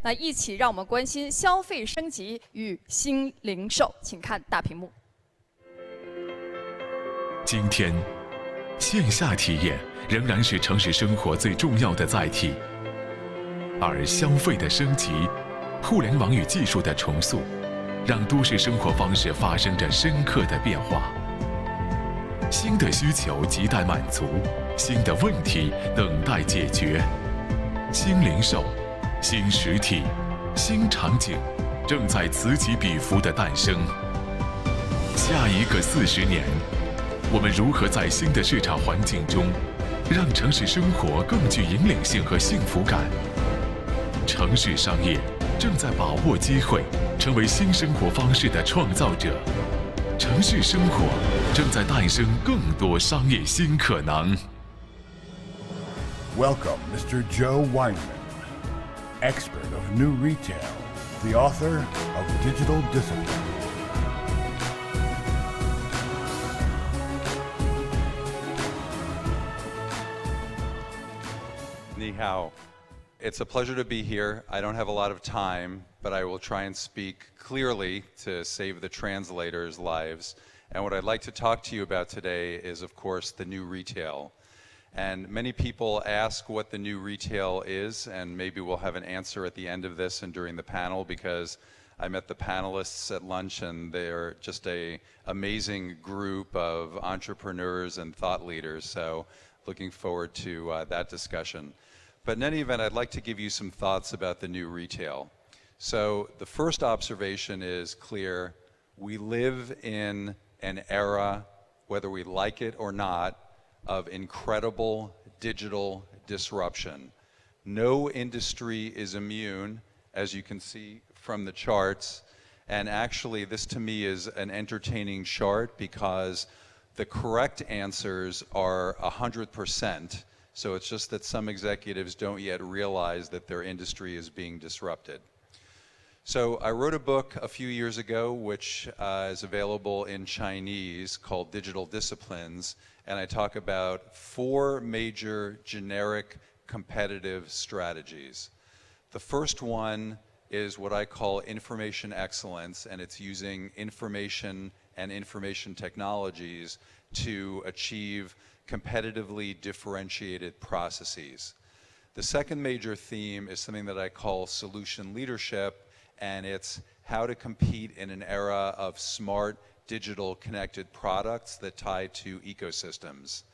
那一起让我们关心消费升级与新零售，请看大屏幕。今天，线下体验仍然是城市生活最重要的载体，而消费的升级、互联网与技术的重塑，让都市生活方式发生着深刻的变化。新的需求亟待满足，新的问题等待解决。新零售、新实体、新场景正在此起彼伏地诞生。下一个40年，我们如何在新的市场环境中，让城市生活更具引领性和幸福感？城市商业正在把握机会，成为新生活方式的创造者。城市生活正在诞生更多商业新可能。Welcome, Mr. Joe Weinman, expert of new retail, the author of Digital Discipline. 你好. It's a pleasure to be here. I don't have a lot of time, but I will try and speak clearly to save the translators' lives. And what I'd like to talk to you about today is, of course, the new retail. And many people ask what the new retail is, and maybe we'll have an answer at the end of this and during the panel, because I met the panelists at lunch and they're just an amazing group of entrepreneurs and thought leaders. So looking forward to that discussion. But in any event, I'd like to give you some thoughts about the new retail. So the first observation is clear. We live in an era, whether we like it or not, of incredible digital disruption. No industry is immune, as you can see from the charts. And actually, this to me is an entertaining chart because the correct answers are 100%. So it's just that some executives don't yet realize that their industry is being disrupted. So I wrote a book a few years ago, which is available in Chinese, called Digital Disciplines, and I talk about 4 major generic competitive strategies. The first one is what I call information excellence, and it's using information and information technologies to achieve competitively differentiated processes. The second major theme is something that I call solution leadership, and it's how to compete in an era of smart, digital, connected products that tie to ecosystems.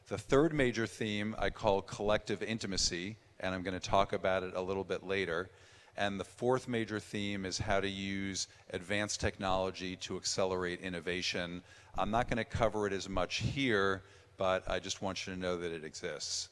The third major theme I call collective intimacy, and I'm going to talk about it a little bit later. And the fourth major theme is how to use advanced technology to accelerate innovation. I'm not going to cover it as much here, but I just want you to know that it exists.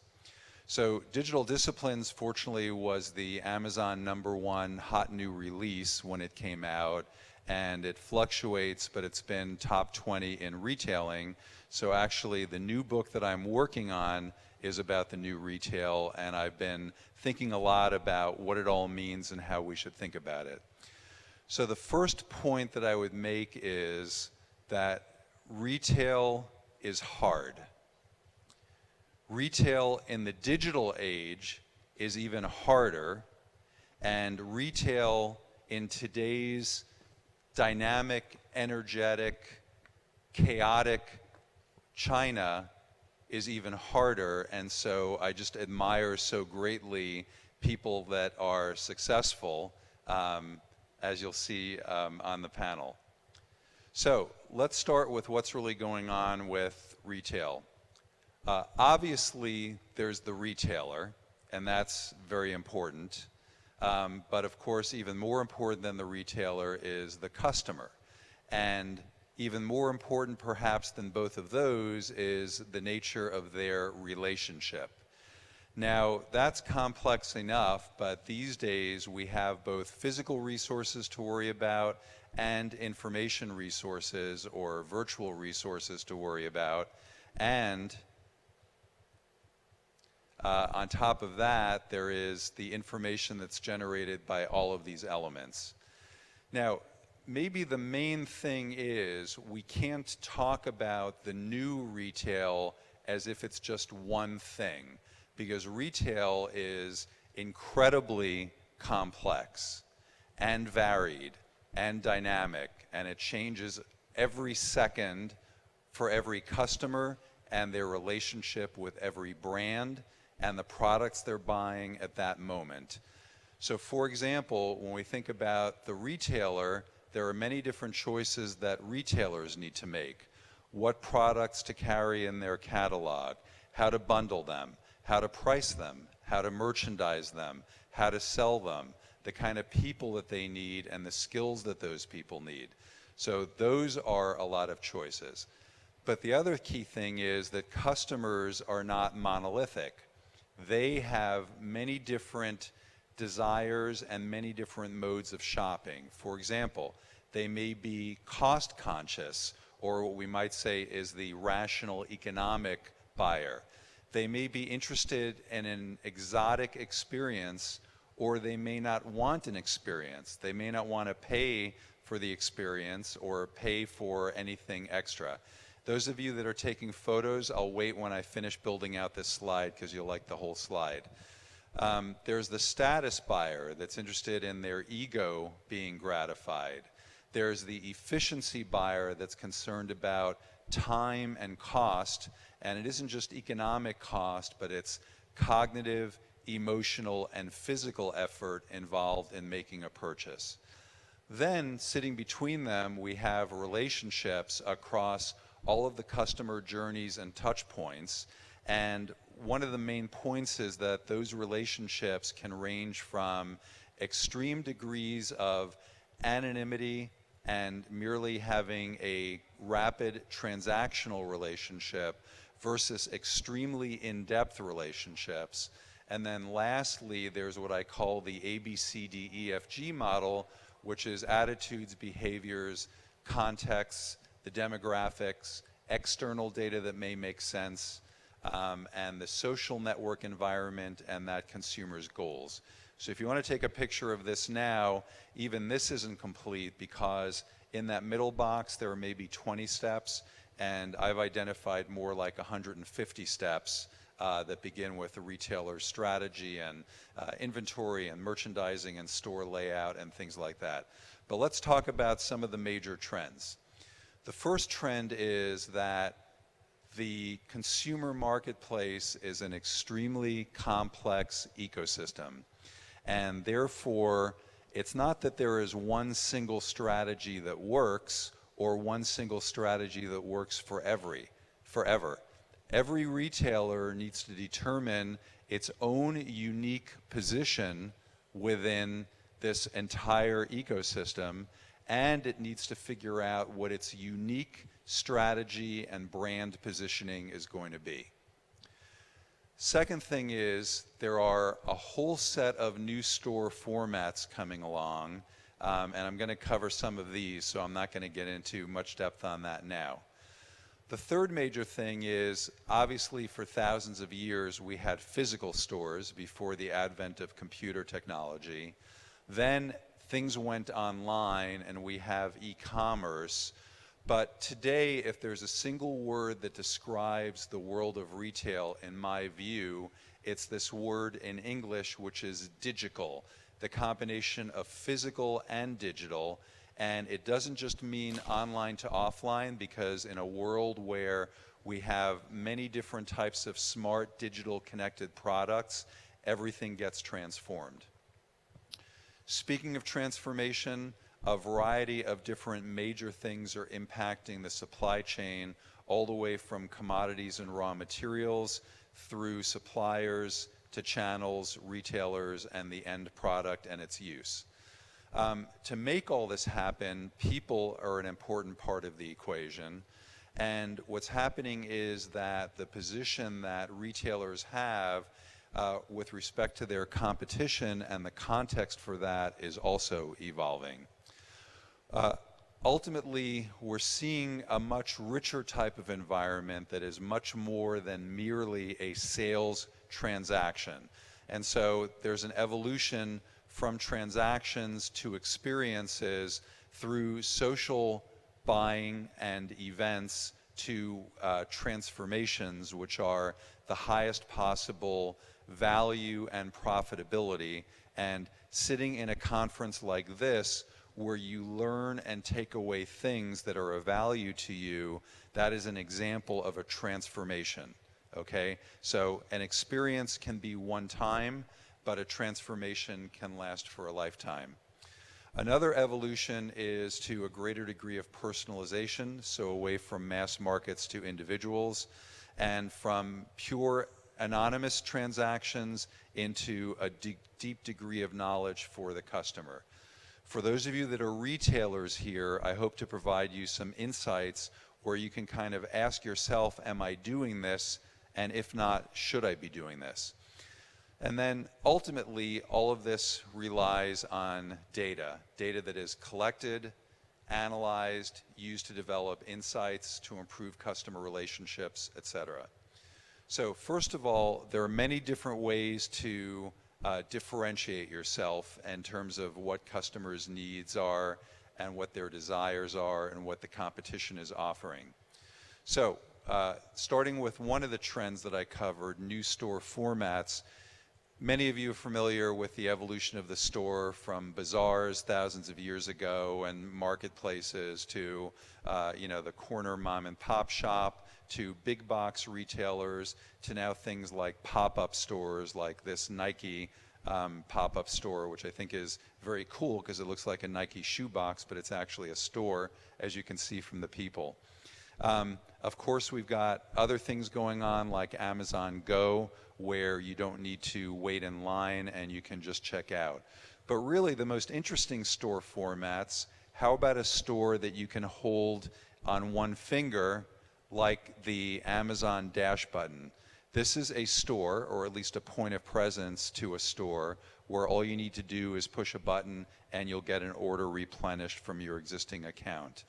So Digital Disciplines, fortunately, was the Amazon #1 hot new release when it came out, and it fluctuates, but it's been top 20 in retailing. So actually, the new book that I'm working on is about the new retail, and I've been thinking a lot about what it all means and how we should think about it. So the first point that I would make is that retail is hard. Retail in the digital age is even harder, and retail in today's dynamic, energetic, chaotic China is even harder. And so I just admire so greatly people that are successful, as you'll see on the panel. So let's start with what's really going on with retail. Obviously, there's the retailer, and that's very important. But of course, even more important than the retailer is the customer. And even more important, perhaps, than both of those is the nature of their relationship. Now, that's complex enough, but these days we have both physical resources to worry about and information resources or virtual resources to worry about. And on top of that, there is the information that's generated by all of these elements. Now, maybe the main thing is we can't talk about the new retail as if it's just one thing, because retail is incredibly complex and varied and dynamic, and it changes every second for every customer and their relationship with every brand and the products they're buying at that moment. So for example, when we think about the retailer, there are many different choices that retailers need to make. What products to carry in their catalog, how to bundle them, how to price them, how to merchandise them, how to sell them, the kind of people that they need and the skills that those people need. So those are a lot of choices. But the other key thing is that customers are not monolithic. They have many different desires and many different modes of shopping. For example, they may be cost conscious, or what we might say is the rational economic buyer. They may be interested in an exotic experience, or they may not want an experience. They may not want to pay for the experience or pay for anything extra. Those of you that are taking photos, I'll wait when I finish building out this slide because you'll like the whole slide. There's the status buyer that's interested in their ego being gratified. There's the efficiency buyer that's concerned about time and cost, and it isn't just economic cost, but it's cognitive, emotional, and physical effort involved in making a purchase. Then, sitting between them, we have relationships across all of the customer journeys and touch points, and one of the main points is that those relationships can range from extreme degrees of anonymity and merely having a rapid transactional relationship versus extremely in-depth relationships. And then lastly, there's what I call the ABCDEFG model, which is attitudes, behaviors, contexts, the demographics, external data that may make sense, and the social network environment and that consumer's goals. So if you want to take a picture of this now, even this isn't complete because in that middle box there are maybe 20 steps, and I've identified more like 150 steps that begin with the retailer's strategy and inventory and merchandising and store layout and things like that. But let's talk about some of the major trends. The first trend is that the consumer marketplace is an extremely complex ecosystem. And therefore, it's not that there is one single strategy that works or one single strategy that works forever. Every retailer needs to determine its own unique position within this entire ecosystem, and it needs to figure out what its unique strategy and brand positioning is going to be. Second thing is there are a whole set of new store formats coming along, and I'm going to cover some of these, so I'm not going to get into much depth on that now. The third major thing is, obviously for thousands of years we had physical stores before the advent of computer technology. Then things went online and we have e-commerce. But today, if there's a single word that describes the world of retail, in my view, it's this word in English, which is digital, the combination of physical and digital. And it doesn't just mean online to offline, because in a world where we have many different types of smart digital connected products, everything gets transformed. Speaking of transformation, a variety of different major things are impacting the supply chain, all the way from commodities and raw materials through suppliers to channels, retailers, and the end product and its use. To make all this happen, people are an important part of the equation. And what's happening is that the position that retailers have with respect to their competition and the context for that is also evolving. Ultimately, we're seeing a much richer type of environment that is much more than merely a sales transaction. And so there's an evolution from transactions to experiences through social buying and events to transformations, which are the highest possible value and profitability. And sitting in a conference like this, where you learn and take away things that are of value to you, that is an example of a transformation, okay? So an experience can be one time, but a transformation can last for a lifetime. Another evolution is to a greater degree of personalization, so away from mass markets to individuals, and from pure anonymous transactions into a deep degree of knowledge for the customer. For those of you that are retailers here, I hope to provide you some insights where you can kind of ask yourself, am I doing this? And if not, should I be doing this? And then ultimately, all of this relies on data that is collected, analyzed, used to develop insights, to improve customer relationships, etc. So first of all, there are many different ways to differentiate yourself in terms of what customers' needs are and what their desires are and what the competition is offering. So starting with one of the trends that I covered, new store formats. Many of you are familiar with the evolution of the store from bazaars thousands of years ago and marketplaces to the corner mom and pop shop, to big box retailers, to now things like pop-up stores like this Nike pop-up store, which I think is very cool because it looks like a Nike shoebox, but it's actually a store, as you can see from the people. Of course, we've got other things going on like Amazon Go, where you don't need to wait in line and you can just check out. But really, the most interesting store formats, how about a store that you can hold on one finger, like the Amazon Dash button? This is a store, or at least a point of presence to a store, where all you need to do is push a button and you'll get an order replenished from your existing account.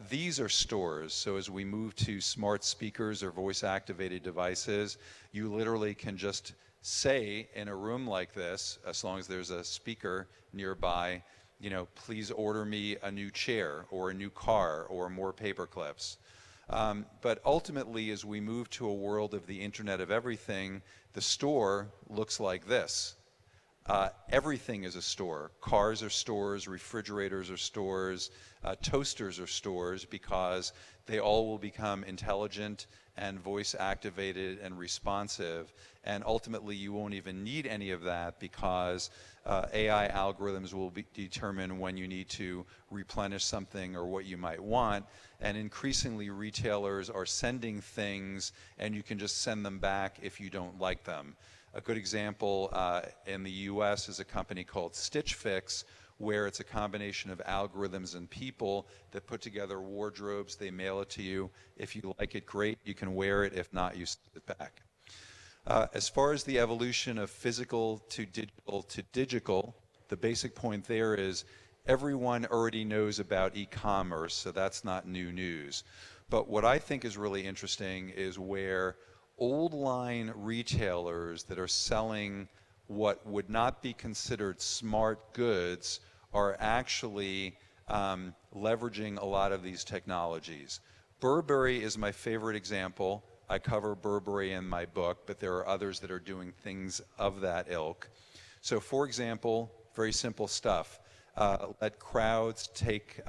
These are stores, so as we move to smart speakers or voice-activated devices, you literally can just say in a room like this, as long as there's a speaker nearby, please order me a new chair or a new car or more paper clips. But ultimately, as we move to a world of the Internet of Everything, the store looks like this. Everything is a store. Cars are stores, refrigerators are stores, toasters are stores, because they all will become intelligent and voice activated and responsive. And ultimately, you won't even need any of that, because AI algorithms will determine when you need to replenish something or what you might want. And increasingly, retailers are sending things and you can just send them back if you don't like them. A good example in the US is a company called Stitch Fix, where it's a combination of algorithms and people that put together wardrobes. They mail it to you. If you like it, great, you can wear it. If not, you send it back. As far as the evolution of physical to digital, the basic point there is everyone already knows about e-commerce, so that's not new news. But what I think is really interesting is where old line retailers that are selling what would not be considered smart goods are actually leveraging a lot of these technologies. Burberry is my favorite example. I cover Burberry in my book, but there are others that are doing things of that ilk. So for example, very simple stuff. Let crowds take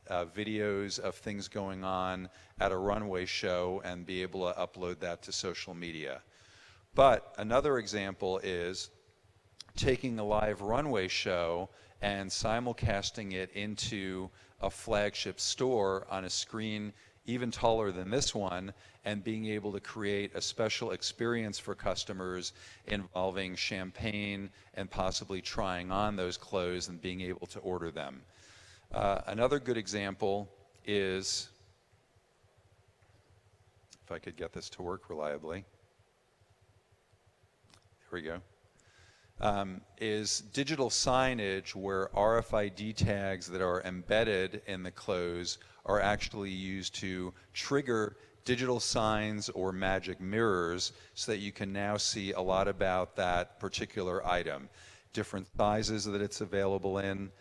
videos of things going on at a runway show and be able to upload that to social media. But another example is taking a live runway show and simulcasting it into a flagship store on a screen even taller than this one, and being able to create a special experience for customers involving champagne and possibly trying on those clothes and being able to order them. Another good example is, if I could get this to work reliably, there we go, is digital signage, where RFID tags that are embedded in the clothes are actually used to trigger digital signs or magic mirrors, so that you can now see a lot about that particular item. Different sizes that it's available in,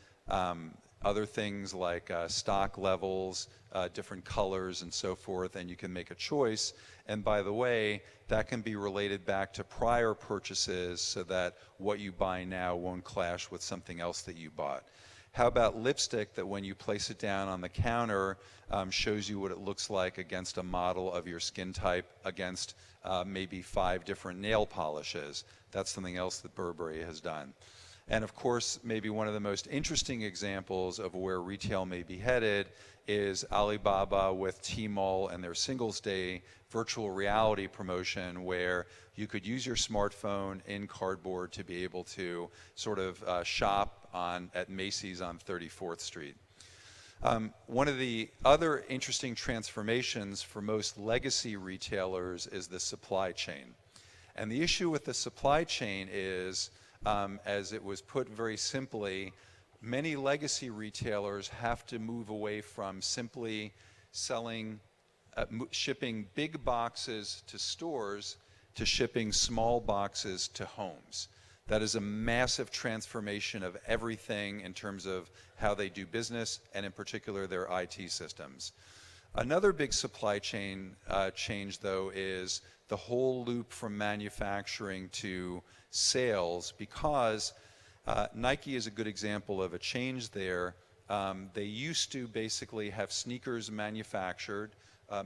other things like stock levels, different colors and so forth, and you can make a choice. And by the way, that can be related back to prior purchases so that what you buy now won't clash with something else that you bought. How about lipstick that when you place it down on the counter shows you what it looks like against a model of your skin type against maybe 5 different nail polishes? That's something else that Burberry has done. And of course, maybe one of the most interesting examples of where retail may be headed is Alibaba with Tmall and their Singles Day virtual reality promotion, where you could use your smartphone in cardboard to be able to sort of shop at Macy's on 34th Street. One of the other interesting transformations for most legacy retailers is the supply chain. And the issue with the supply chain is, as it was put very simply, many legacy retailers have to move away from simply shipping big boxes to stores to shipping small boxes to homes. That is a massive transformation of everything in terms of how they do business, and in particular their IT systems. Another big supply chain change, though, is the whole loop from manufacturing to sales, because Nike is a good example of a change there. They used to basically have sneakers manufactured,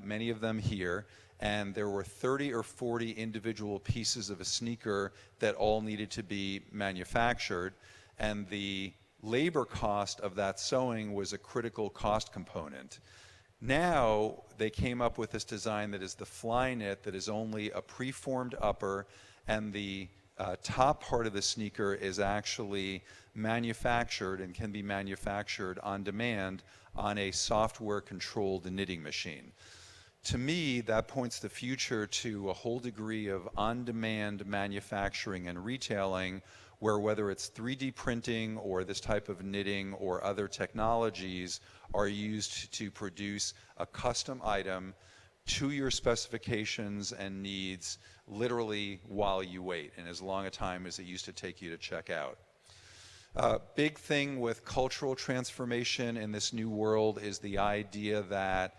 many of them here, and there were 30 or 40 individual pieces of a sneaker that all needed to be manufactured, and the labor cost of that sewing was a critical cost component. Now they came up with this design that is the Flyknit, that is only a preformed upper, and the top part of the sneaker is actually manufactured and can be manufactured on demand on a software-controlled knitting machine. To me, that points the future to a whole degree of on-demand manufacturing and retailing, where whether it's 3D printing or this type of knitting or other technologies are used to produce a custom item to your specifications and needs, literally while you wait, and as long a time as it used to take you to check out. Big thing with cultural transformation in this new world is the idea that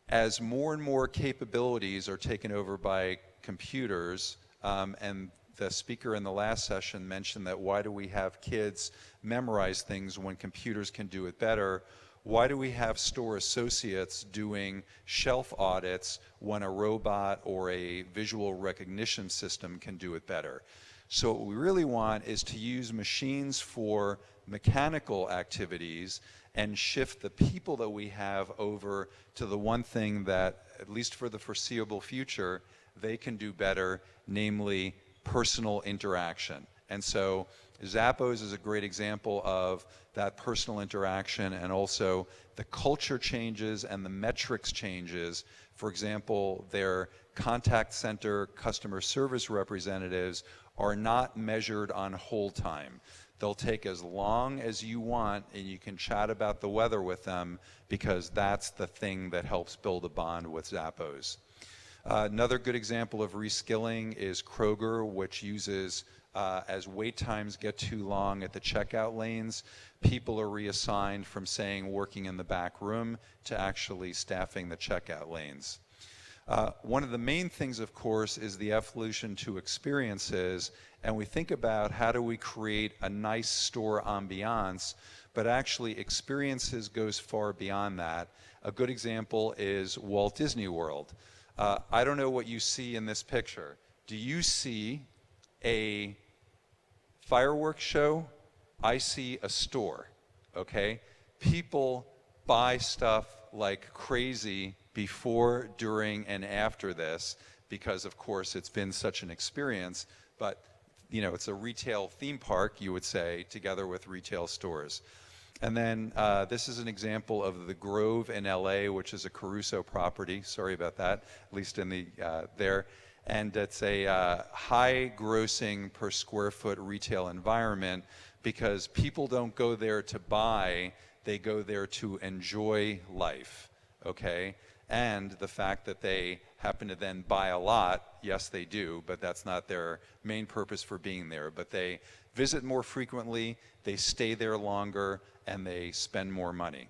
as more and more capabilities are taken over by computers, and the speaker in the last session mentioned that why do we have kids memorize things when computers can do it better? Why do we have store associates doing shelf audits when a robot or a visual recognition system can do it better? So what we really want is to use machines for mechanical activities and shift the people that we have over to the one thing that, at least for the foreseeable future, they can do better, namely personal interaction. And so Zappos is a great example of that personal interaction, and also the culture changes and the metrics changes. For example, their contact center customer service representatives are not measured on hold time. They'll take as long as you want, and you can chat about the weather with them, because that's the thing that helps build a bond with Zappos. Another good example of reskilling is Kroger, which uses, as wait times get too long at the checkout lanes, people are reassigned from, saying, working in the back room to actually staffing the checkout lanes. One of the main things, of course, is the evolution to experiences, and we think about how do we create a nice store ambiance, but actually experiences goes far beyond that. A good example is Walt Disney World. I don't know what you see in this picture. Do you see a fireworks show? I see a store, okay? People buy stuff like crazy before, during, and after this, because of course it's been such an experience, but you know, it's a retail theme park, you would say, together with retail stores. And then this is an example of the Grove in LA, which is a Caruso property. Sorry about that, at least in the there. And it's a high grossing per square foot retail environment, because people don't go there to buy, they go there to enjoy life, okay? and the fact that they happen to then buy a lot. Yes, they do, but that's not their main purpose for being there. But they visit more frequently, they stay there longer, and they spend more money.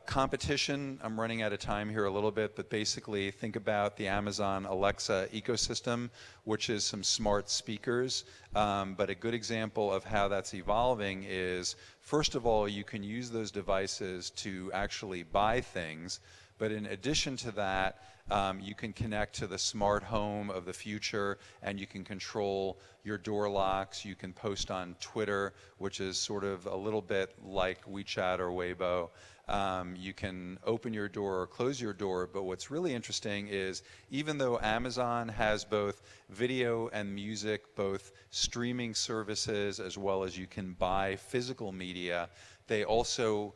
Competition, I'm running out of time here a little bit, but basically think about the Amazon Alexa ecosystem, which is some smart speakers. But a good example of how that's evolving is, first of all, you can use those devices to actually buy things. But in addition to that, you can connect to the smart home of the future, and you can control your door locks. You can post on Twitter, which is sort of a little bit like WeChat or Weibo. You can open your door or close your door, but what's really interesting is even though Amazon has both video and music, both streaming services, as well as you can buy physical media, they also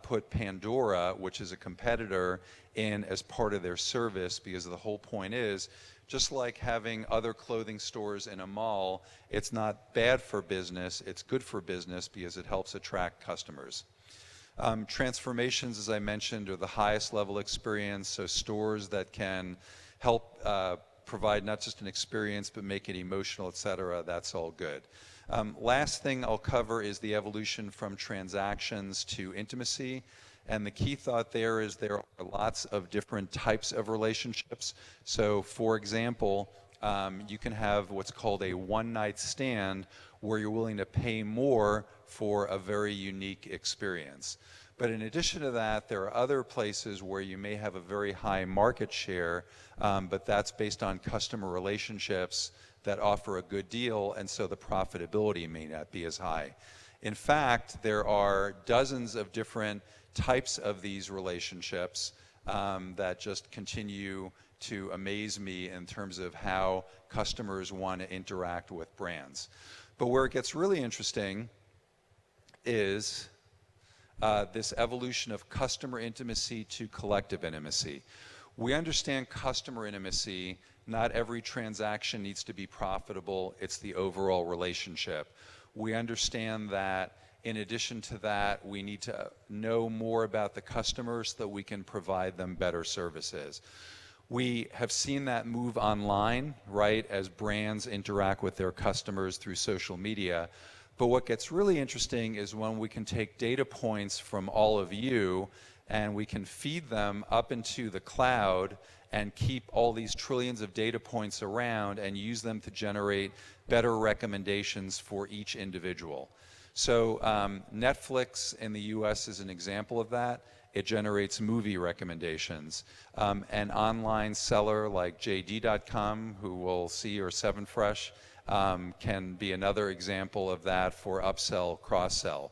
put Pandora, which is a competitor, in as part of their service, because the whole point is, just like having other clothing stores in a mall, it's not bad for business, it's good for business because it helps attract customers. Transformations, as I mentioned, are the highest level experience, so stores that can help provide not just an experience, but make it emotional, etc., that's all good. Last thing I'll cover is the evolution from transactions to intimacy. And the key thought there is there are lots of different types of relationships. So, for example, you can have what's called a one-night stand where you're willing to pay more for a very unique experience. But in addition to that, there are other places where you may have a very high market share, but that's based on customer relationships that offer a good deal, and so the profitability may not be as high. In fact, there are dozens of different types of these relationships that just continue to amaze me in terms of how customers want to interact with brands. But where it gets really interesting is this evolution of customer intimacy to collective intimacy. We understand customer intimacy. Not every transaction needs to be profitable. It's the overall relationship. We understand that in addition to that, we need to know more about the customers so that we can provide them better services. We have seen that move online, right, as brands interact with their customers through social media. But what gets really interesting is when we can take data points from all of you and we can feed them up into the cloud and keep all these trillions of data points around and use them to generate better recommendations for each individual. So Netflix in the US is an example of that. It generates movie recommendations. An online seller like JD.com, who we'll see, or 7Fresh, can be another example of that for upsell, cross-sell.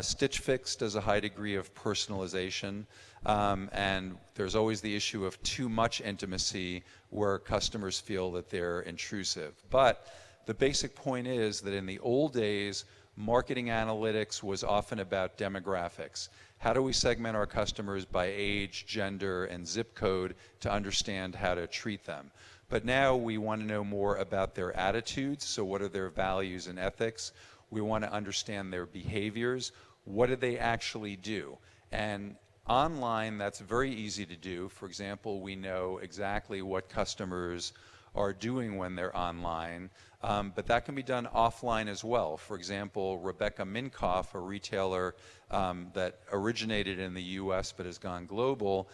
Stitch Fix does a high degree of personalization, and there's always the issue of too much intimacy where customers feel that they're intrusive. But the basic point is that in the old days, marketing analytics was often about demographics. How do we segment our customers by age, gender, and zip code to understand how to treat them? But now we want to know more about their attitudes, so what are their values and ethics? We want to understand their behaviors. What do they actually do? And online, that's very easy to do. For example, we know exactly what customers are doing when they're online, but that can be done offline as well. For example, Rebecca Minkoff, a retailer that originated in the US but has gone global,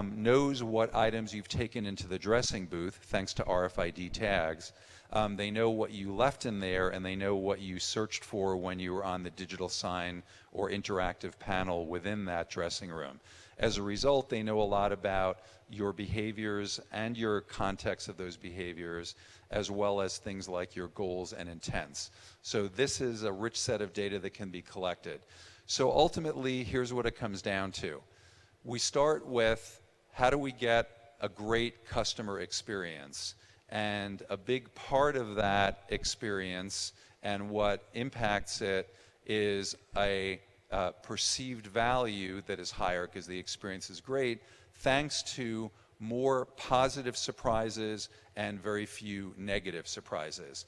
knows what items you've taken into the dressing booth thanks to RFID tags. They know what you left in there, and they know what you searched for when you were on the digital sign or interactive panel within that dressing room. As a result, they know a lot about your behaviors and your context of those behaviors, as well as things like your goals and intents. So this is a rich set of data that can be collected. So ultimately, here's what it comes down to. We start with, how do we get a great customer experience? And a big part of that experience and what impacts it is a perceived value that is higher because the experience is great, thanks to more positive surprises and very few negative surprises.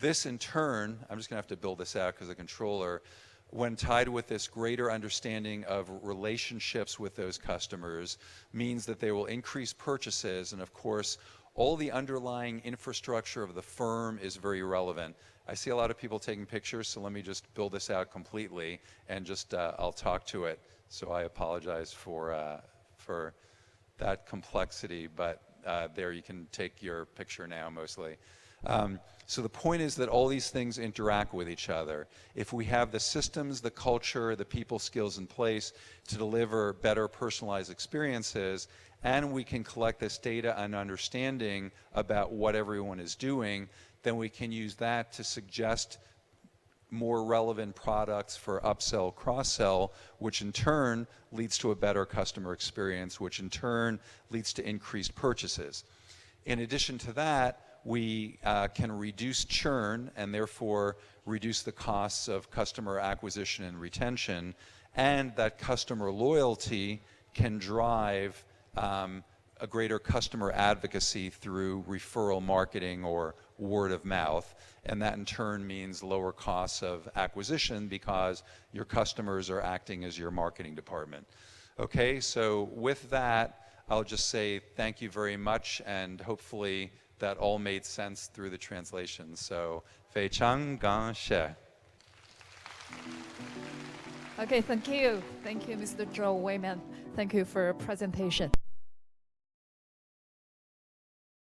This in turn, I'm just going to have to build this out because the controller, when tied with this greater understanding of relationships with those customers, means that they will increase purchases. And of course, all the underlying infrastructure of the firm is very relevant. I see a lot of people taking pictures, so let me just build this out completely and just I'll talk to it. So I apologize for that complexity, but there you can take your picture now mostly. So the point is that all these things interact with each other. If we have the systems, the culture, the people skills in place to deliver better personalized experiences, and we can collect this data and understanding about what everyone is doing, then we can use that to suggest more relevant products for upsell, cross-sell, which in turn leads to a better customer experience, which in turn leads to increased purchases. In addition to that, we can reduce churn and therefore reduce the costs of customer acquisition and retention, and that customer loyalty can drive a greater customer advocacy through referral marketing or word of mouth, and that in turn means lower costs of acquisition because your customers are acting as your marketing department. Okay, so with that, I'll just say thank you very much, and hopefully that all made sense through the translation. So, 非常感谢. Okay, thank you. Thank you, Mr. Joe Weinman. Thank you for your presentation.